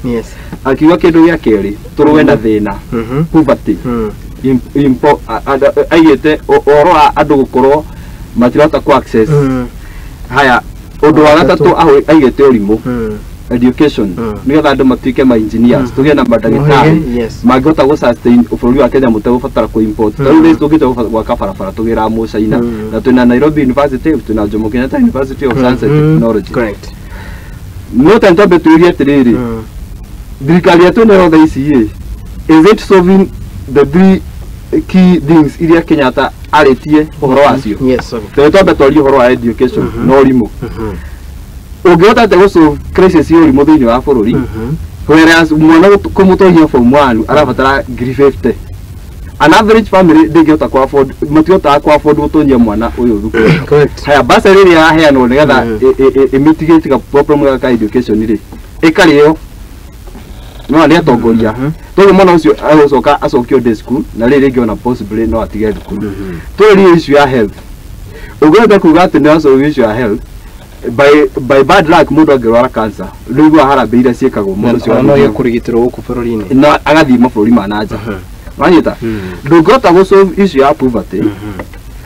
yes akiuga kindu gya keri turuwenda thina poverty aigite oro andu gukorwo matirota ku access haya undu wa gatatu aigite urimu education nigetha andu matuike ma engineers tugie na madagitari mangihota gu sustain bururi wa Kenya mutagubatara ku import tondũ tugite gwaka barabara tugira mu China na twina Nairobi University twina Jomo Kenyatta University of Science and Technology correct no tanto tuirie tiriri thirikari yetu no yothe ici is it solving the three key things iria Kenyatta aritie uhoro wacio yes sorry twambe twarie uhoro wa education no rimu ungihota te gusolve crisis yo rimu thiini wa bururi whereas mwana kumutohia form 1 arabatara 350 an average family ndingihota ku afford matihota ku afford gutonyia mwana uyu thukuru correct haya basa riri ya heano nigetha mitigate ka problem ka education ri ikario no ali atongoria togo mwana ucio acokio day school na riri ngiona possibly no atige thukuru turi issue ya health ugwenda kuga ati no so issue ya health by bad luck mundu angirwara cancer riu harambira ciekagwo mundu ucio no yakurigitirwo guku bururi-ini na agathii maburi ma nanja wanyita ndungota gu solve issue ya poverty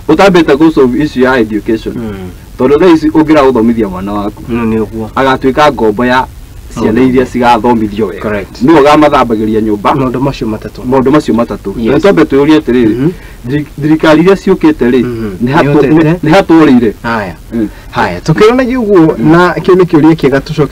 utambete gu solve issue ya education tondu thaa ici ungira guthomithia mwana waku ni uguo agatuika ngombo ya ciana iria cigathomithio wega niyo gamathambagiria nyumba maundu macio matatu na tombe tuurie atiriri thirikari iria ciukite ri ni haturire haya tukirona uguo na kiu ni kiuria kiega tucoke